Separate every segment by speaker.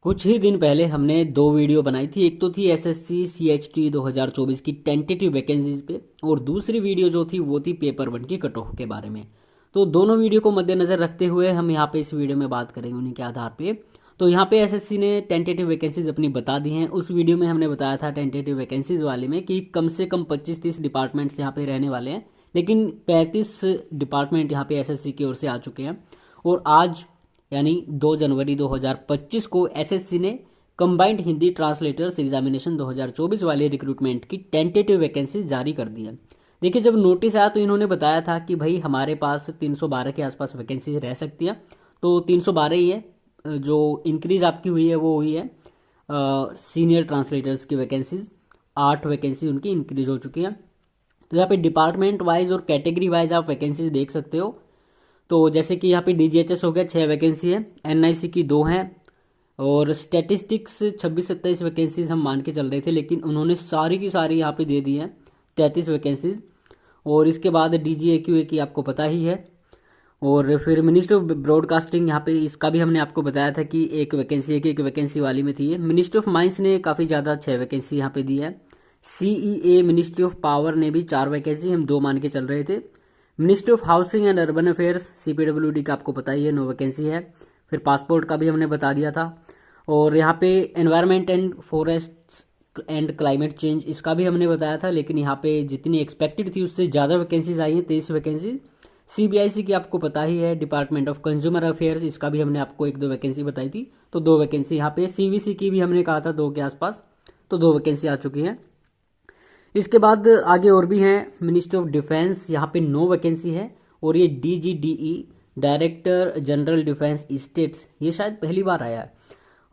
Speaker 1: कुछ ही दिन पहले हमने दो वीडियो बनाई थी। एक तो थी एसएससी सीएचटी 2024 की टेंटेटिव वैकेंसीज पे, और दूसरी वीडियो जो थी वो थी पेपर वन की कट ऑफ के बारे में। तो दोनों वीडियो को मद्देनज़र रखते हुए हम यहाँ पे इस वीडियो में बात करेंगे उन्हीं के आधार पे। तो यहाँ पे एसएससी ने टेंटेटिव वैकेंसीज अपनी बता दी हैं। उस वीडियो में हमने बताया था टेंटेटिव वैकेंसीज वाले में कि कम से कम 25-30 डिपार्टमेंट्स यहाँ पे रहने वाले हैं, लेकिन 35 डिपार्टमेंट यहाँ पे एसएससी की ओर से आ चुके हैं। और आज यानी 2 जनवरी 2025 को एसएससी ने कंबाइंड हिंदी ट्रांसलेटर्स एग्जामिनेशन 2024 वाले रिक्रूटमेंट की टेंटेटिव वैकेंसी जारी कर दी है। देखिए, जब नोटिस आया तो इन्होंने बताया था कि भाई हमारे पास 312 के आसपास वैकेंसी रह सकती है। तो 312 ही है। जो इंक्रीज आपकी हुई है वो हुई है सीनियर ट्रांसलेटर्स की वैकेंसीज। 8 वैकेंसी उनकी इंक्रीज हो चुकी हैं। तो यहाँ पे डिपार्टमेंट वाइज और कैटेगरी वाइज आप वैकेंसीज देख सकते हो। तो जैसे कि यहाँ पे डीजीएचएस हो गया, 6 वैकेंसी है। एनआईसी की 2 हैं। और स्टैटिस्टिक्स 26-27 वैकेंसीज हम मान के चल रहे थे, लेकिन उन्होंने सारी की सारी यहाँ पे दे दी हैं, 33 वैकेंसीज। और इसके बाद डीजीएक्यूए की आपको पता ही है। और फिर मिनिस्ट्री ऑफ ब्रॉडकास्टिंग, यहाँ पे इसका भी हमने आपको बताया था कि एक वैकेंसी एक वैकेंसी वाली में थी। मिनिस्ट्री ऑफ माइंस ने काफ़ी ज़्यादा 6 वैकेंसी यहाँ पे दी है। सीईए मिनिस्ट्री ऑफ पावर ने भी 4 वैकेंसी हम 2 मान के चल रहे थे। Ministry of housing and urban affairs CPWD का आपको पता ही है, 9 वैकेंसी है। फिर पासपोर्ट का भी हमने बता दिया था। और यहाँ पे environment and forest and climate change, इसका भी हमने बताया था, लेकिन यहाँ पे जितनी एक्सपेक्टेड थी उससे ज़्यादा वैकेंसीज आई हैं, 23 वैकेंसी। सीबीआईसी की आपको पता ही है। डिपार्टमेंट ऑफ कंज्यूमर अफेयर्स, इसका भी हमने आपको 1-2 वैकेंसी बताई थी, तो 2 वैकेंसी यहाँ पे। सीवीसी की भी हमने कहा था 2 के आसपास, तो 2 वैकेंसी आ चुकी हैं। इसके बाद आगे और भी हैं। मिनिस्ट्री ऑफ डिफेंस, यहाँ पे 9 वैकेंसी है। और ये डीजीडीई डायरेक्टर जनरल डिफेंस स्टेट्स, ये शायद पहली बार आया है।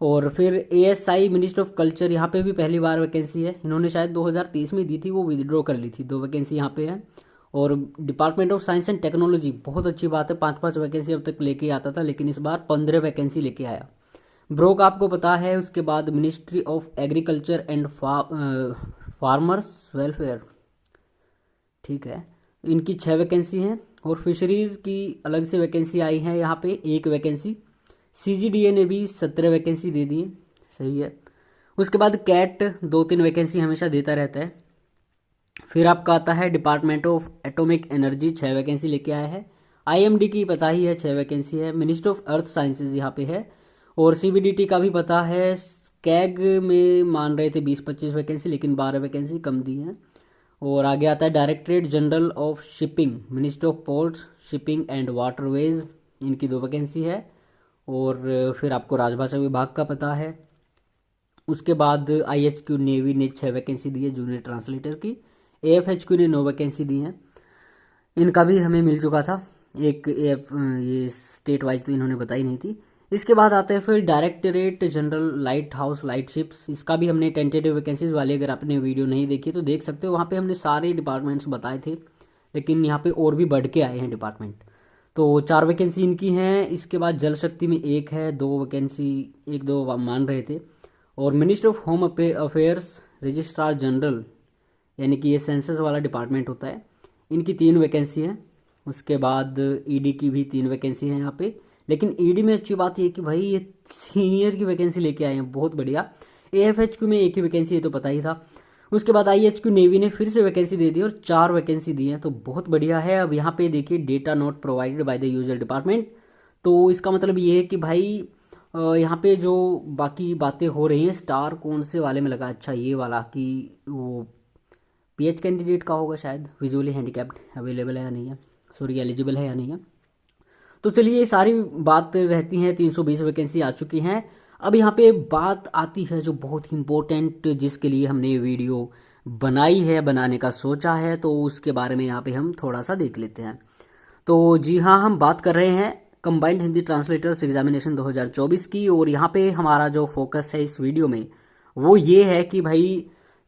Speaker 1: और फिर एएसआई मिनिस्ट्री ऑफ कल्चर, यहाँ पे भी पहली बार वैकेंसी है। इन्होंने शायद 2023 में दी थी, वो विदड्रॉ कर ली थी। 2 वैकेंसी यहाँ पे है। और department of science and technology, बहुत अच्छी बात है, 5-5 वैकेंसी अब तक लेके आता था, लेकिन इस बार 15 वैकेंसी लेके आया। ब्रोक आपको पता है। उसके बाद ministry of agriculture and farmers welfare, ठीक है, इनकी 6 वैकेंसी हैं। और फिशरीज़ की अलग से वैकेंसी आई है, यहाँ पे 1 वैकेंसी। सीजीडीए ने भी 17 वैकेंसी दे दी, सही है। उसके बाद कैट 2-3 वैकेंसी हमेशा देता रहता है। फिर आपका आता है department of atomic energy, 6 vacancy लेके आया है। आईएमडी की पता ही है, 6 वैकेंसी है। मिनिस्ट्री ऑफ अर्थ साइंसेज यहाँ पे है। और सीबीडीटी का भी पता है। कैग में मान रहे थे 20-25 वैकेंसी, लेकिन 12 वैकेंसी कम दी है। और आगे आता है directorate general of shipping, ministry of ports shipping and waterways, इनकी 2 वैकेंसी है। और फिर आपको राजभाषा विभाग का पता है। उसके बाद आईएचक्यू नेवी ने 6 वैकेंसी दी है जूनियर ट्रांसलेटर की। एएफएचक्यू ने 9 वैकेंसी दी हैं, इनका भी हमें मिल चुका था। एक ये स्टेट वाइज तो इन्होंने बताई नहीं थी। इसके बाद आते हैं फिर directorate general light house light ships, इसका भी हमने टेंटेटिव वैकेंसीज वाले, अगर आपने वीडियो नहीं देखी तो देख सकते हो। वहाँ पे हमने सारे डिपार्टमेंट्स बताए थे, लेकिन यहाँ पे और भी बढ़ के आए हैं डिपार्टमेंट। तो 4 वैकेंसी इनकी हैं। इसके बाद जल शक्ति में 1 है, 2 वैकेंसी 1-2 मान रहे थे। और ministry of home affairs registrar general, यानी कि ये सेंसस वाला डिपार्टमेंट होता है, इनकी 3 वैकेंसी है। उसके बाद ईडी की भी 3 वैकेंसी है यहाँ पे। लेकिन ईडी में अच्छी बात ये कि भाई ये सीनियर की वैकेंसी लेके आए हैं, बहुत बढ़िया। एएफएचक्यू में 1 ही वैकेंसी है, तो पता ही था। उसके बाद आईएचक्यू नेवी ने फिर से वैकेंसी दे दी और 4 वैकेंसी दी हैं, तो बहुत बढ़िया है। अब यहाँ पे देखिए, data not provided by the user department, तो इसका मतलब ये है कि भाई यहाँ पे जो बाकी बातें हो रही हैं, स्टार कौन से वाले में लगा, अच्छा ये वाला कि वो पीएच कैंडिडेट का होगा शायद, विजुअली हैंडीकैप्ड अवेलेबल है या नहीं है, सॉरी एलिजिबल है या नहीं है। तो चलिए, ये सारी बात रहती हैं। 320 वैकेंसी आ चुकी हैं। अब यहाँ पे बात आती है जो बहुत ही इम्पोर्टेंट, जिसके लिए हमने ये वीडियो बनाई है, बनाने का सोचा है, तो उसके बारे में यहाँ पे हम थोड़ा सा देख लेते हैं। तो जी हाँ, हम बात कर रहे हैं कंबाइंड हिंदी ट्रांसलेटर्स एग्जामिनेशन 2024 की। और यहाँ पे हमारा जो फोकस है इस वीडियो में वो ये है कि भाई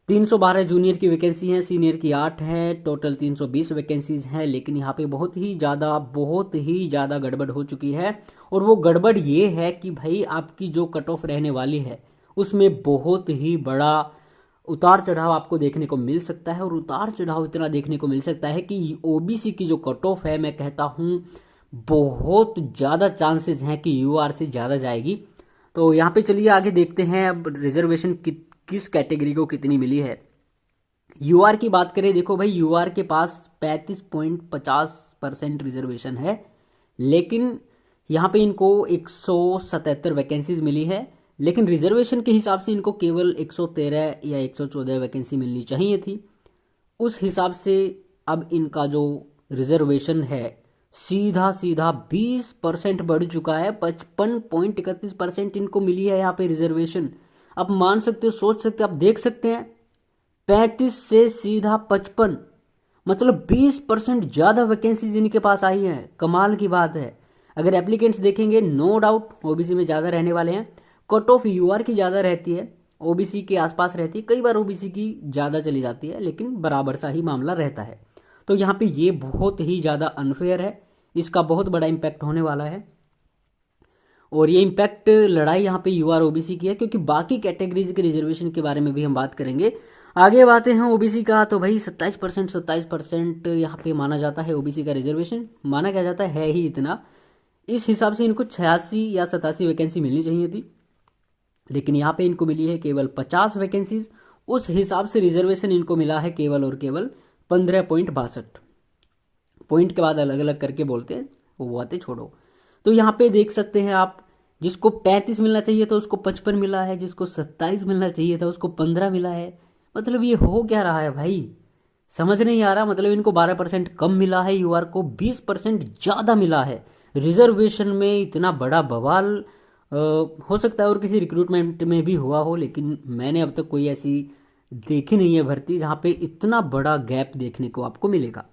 Speaker 1: 312 जूनियर की वैकेंसी है, सीनियर की 8 है, टोटल 320 वैकेंसीज हैं। लेकिन यहाँ पे बहुत ही ज़्यादा गड़बड़ हो चुकी है। और वो गड़बड़ ये है कि भाई आपकी जो कट ऑफ रहने वाली है उसमें बहुत ही बड़ा उतार चढ़ाव आपको देखने को मिल सकता है। और उतार चढ़ाव इतना देखने को मिल सकता है कि ओबीसी की जो कट ऑफ है, मैं कहता हूँ बहुत ज़्यादा चांसेस हैं कि यूआर से ज़्यादा जाएगी। तो यहाँ पे चलिए आगे देखते हैं अब रिजर्वेशन किस कैटेगरी को कितनी मिली है। यूआर की बात करें, देखो भाई यूआर के पास 35.50% रिजर्वेशन है, लेकिन यहाँ पे इनको 177 वैकेंसीज मिली है, लेकिन रिजर्वेशन के हिसाब से इनको केवल 113 या 114 वैकेंसी मिलनी चाहिए थी। उस हिसाब से अब इनका जो रिजर्वेशन है सीधा सीधा 20% बढ़ चुका है। 55.31% इनको मिली है यहाँ पे रिजर्वेशन। आप मान सकते हो, सोच सकते हो, आप देख सकते हैं 35 से सीधा 55, मतलब 20% ज़्यादा वैकेंसीज इनके पास आई हैं। कमाल की बात है। अगर एप्लीकेंट्स देखेंगे, नो डाउट ओबीसी में ज़्यादा रहने वाले हैं। कट ऑफ यूआर की ज़्यादा रहती है, ओबीसी के आसपास रहती है, कई बार ओबीसी की ज़्यादा चली जाती है, लेकिन बराबर सा ही मामला रहता है। तो यहाँ पे ये बहुत ही ज़्यादा अनफेयर है, इसका बहुत बड़ा इम्पैक्ट होने वाला है। और ये इम्पैक्ट लड़ाई यहाँ पे यूआर ओबीसी की है, क्योंकि बाकी कैटेगरीज के रिजर्वेशन के बारे में भी हम बात करेंगे। आगे बातें हैं ओबीसी का, तो भाई 27% यहाँ पे माना जाता है ओबीसी का रिजर्वेशन। माना क्या जाता है ही इतना। इस हिसाब से इनको 86 या 87 वैकेंसी मिलनी चाहिए थी, लेकिन यहाँ पे इनको मिली है केवल 50 वैकेंसीज। उस हिसाब से रिजर्वेशन इनको मिला है केवल और केवल 15.62। पॉइंट के बाद अलग अलग करके बोलते हैं, वो बातें छोड़ो। तो यहाँ पे देख सकते हैं आप, जिसको 35 मिलना चाहिए था उसको 55 मिला है, जिसको 27 मिलना चाहिए था उसको 15 मिला है। मतलब ये हो क्या रहा है भाई, समझ नहीं आ रहा। मतलब इनको 12% कम मिला है, यूआर को 20% ज़्यादा मिला है। रिजर्वेशन में इतना बड़ा बवाल हो सकता है और किसी रिक्रूटमेंट में भी हुआ हो, लेकिन मैंने अब तक कोई ऐसी देखी नहीं है भर्ती जहाँ पे इतना बड़ा गैप देखने को आपको मिलेगा।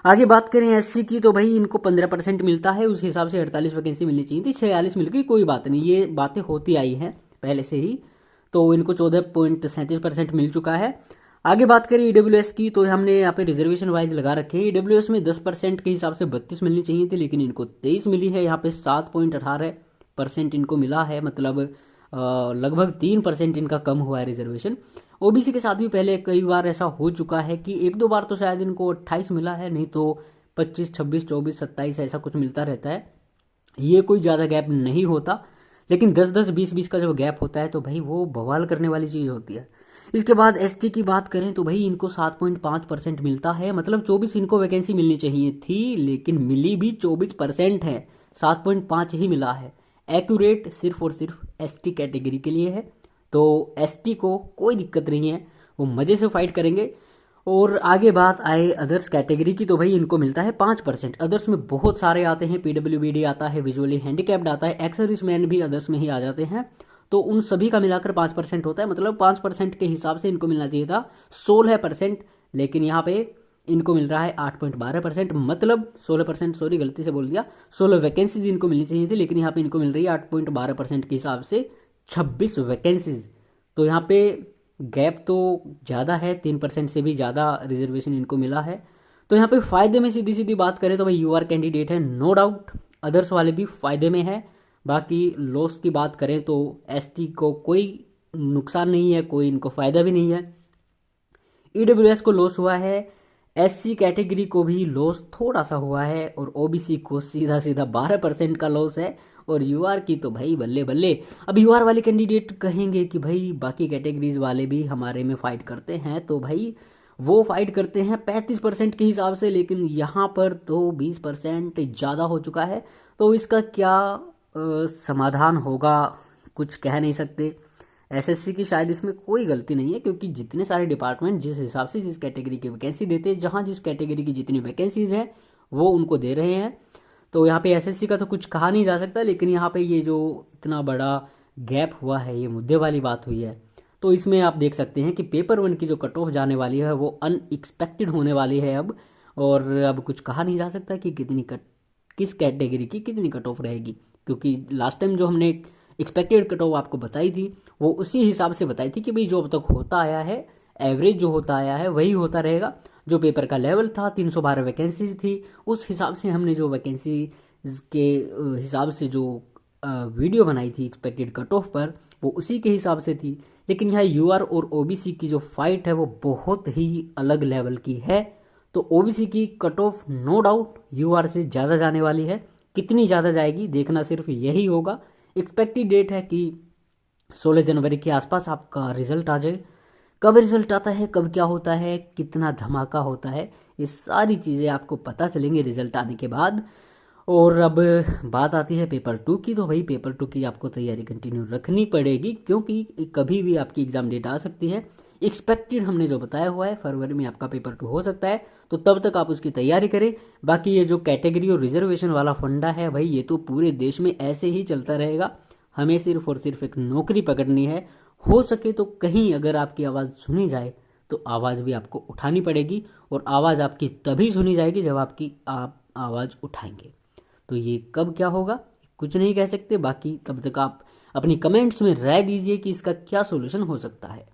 Speaker 1: आगे बात करें एससी की, तो भाई इनको 15% मिलता है, उस हिसाब से 48 वैकेंसी मिलनी चाहिए थी, 46 मिल गई, कोई बात नहीं, ये बातें होती आई हैं पहले से ही। तो इनको 14.37% मिल चुका है। आगे बात करें ईडब्ल्यूएस की, तो हमने यहाँ पे रिजर्वेशन वाइज लगा रखे हैं। ईडब्ल्यूएस में 10% के हिसाब से 32 मिलनी चाहिए थी, लेकिन इनको 23 मिली है। यहाँ पे 7.18% इनको मिला है, मतलब लगभग 3% इनका कम हुआ है रिजर्वेशन। ओबीसी के साथ भी पहले कई बार ऐसा हो चुका है कि एक दो बार तो शायद इनको 28 मिला है, नहीं तो 25, 26, 24, 27 ऐसा कुछ मिलता रहता है। ये कोई ज़्यादा गैप नहीं होता, लेकिन 10-10, 20-20 का जब गैप होता है तो भाई वो बवाल करने वाली चीज़ होती है। इसके बाद एसटी की बात करें तो भाई इनको 7.5% मिलता है, मतलब 24 इनको वैकेंसी मिलनी चाहिए थी, लेकिन मिली भी 24% है, 7.5 ही मिला है। एक्यूरेट सिर्फ और सिर्फ एसटी कैटेगरी के लिए है, तो एसटी को कोई दिक्कत नहीं है, वो मज़े से फाइट करेंगे। और आगे बात आए अदर्स कैटेगरी की, तो भाई इनको मिलता है 5%। अदर्स में बहुत सारे आते हैं, पीडब्ल्यूबीडी आता है, विजुअली हैंडीकैप्ड आता है, एक्स सर्विसमैन भी अदर्स में ही आ जाते हैं। तो उन सभी का मिलाकर 5% होता है, मतलब 5% के हिसाब से इनको मिलना चाहिए था 16%, लेकिन यहाँ पे इनको मिल रहा है 8.12%, मतलब 16%, सॉरी गलती से बोल दिया, 16 वैकेंसीज इनको मिलनी चाहिए थी, लेकिन यहाँ पे इनको मिल रही है 8.12% के हिसाब से 26 वैकेंसीज। तो यहाँ पे गैप तो ज़्यादा है, 3% से भी ज़्यादा रिजर्वेशन इनको मिला है। तो यहाँ पे फ़ायदे में सीधी सीधी बात करें तो भाई यूआर कैंडिडेट है, नो डाउट। अदर्स वाले भी फ़ायदे में है। बाकी लॉस की बात करें तो एसटी को कोई नुकसान नहीं है, कोई इनको फ़ायदा भी नहीं है। ईडब्ल्यूएस को लॉस हुआ है, एससी कैटेगरी को भी लॉस थोड़ा सा हुआ है, और ओबीसी को सीधा सीधा 12% का लॉस है, और यूआर की तो भाई बल्ले बल्ले। अब यूआर वाले कैंडिडेट कहेंगे कि भाई बाकी कैटेगरीज वाले भी हमारे में फ़ाइट करते हैं, तो भाई वो फाइट करते हैं 35% के हिसाब से, लेकिन यहाँ पर तो 20% ज़्यादा हो चुका है। तो इसका क्या समाधान होगा कुछ कह नहीं सकते। एसएससी की शायद इसमें कोई गलती नहीं है, क्योंकि जितने सारे डिपार्टमेंट जिस हिसाब से जिस कैटेगरी की वैकेंसी देते हैं, जहाँ जिस कैटेगरी की जितनी वैकेंसीज हैं वो उनको दे रहे हैं। तो यहाँ पे एसएससी का तो कुछ कहा नहीं जा सकता, लेकिन यहाँ पे ये जो इतना बड़ा गैप हुआ है, ये मुद्दे वाली बात हुई है। तो इसमें आप देख सकते हैं कि पेपर 1 की जो कट ऑफ जाने वाली है वो अनएक्सपेक्टेड होने वाली है अब, और अब कुछ कहा नहीं जा सकता कि किस कैटेगरी की कितनी कट ऑफ रहेगी, क्योंकि लास्ट टाइम जो हमने एक्सपेक्टेड कट ऑफ आपको बताई थी वो उसी हिसाब से बताई थी कि भाई जो अब तक होता आया है, एवरेज जो होता आया है वही होता रहेगा। जो पेपर का लेवल था 312 वैकेंसीज थी, उस हिसाब से हमने जो वैकेंसी के हिसाब से जो वीडियो बनाई थी एक्सपेक्टेड कट ऑफ पर, वो उसी के हिसाब से थी। लेकिन यहाँ यूआर और ओबीसी की जो फाइट है वो बहुत ही अलग लेवल की है। तो ओबीसी की cut off no doubt UR से ज़्यादा जाने वाली है, कितनी ज़्यादा जाएगी देखना सिर्फ यही होगा। एक्सपेक्टेड डेट है कि 16 जनवरी के आसपास आपका रिजल्ट आ जाए। कब रिजल्ट आता है, कब क्या होता है, कितना धमाका होता है, ये सारी चीज़ें आपको पता चलेंगी रिजल्ट आने के बाद। और अब बात आती है पेपर 2 की, तो भाई पेपर 2 की आपको तैयारी कंटिन्यू रखनी पड़ेगी, क्योंकि कभी भी आपकी एग्ज़ाम डेट आ सकती है। एक्सपेक्टेड हमने जो बताया हुआ है फरवरी में आपका पेपर 2 हो सकता है, तो तब तक आप उसकी तैयारी करें। बाकी ये जो कैटेगरी और रिजर्वेशन वाला फंडा है भाई, ये तो पूरे देश में ऐसे ही चलता रहेगा। हमें सिर्फ और सिर्फ एक नौकरी पकड़नी है। हो सके तो कहीं अगर आपकी आवाज़ सुनी जाए तो आवाज़ भी आपको उठानी पड़ेगी, और आवाज़ आपकी तभी सुनी जाएगी जब आप आवाज़ उठाएंगे। तो ये कब क्या होगा कुछ नहीं कह सकते। बाकी तब तक आप अपनी कमेंट्स में राय दीजिए कि इसका क्या सोल्यूशन हो सकता है।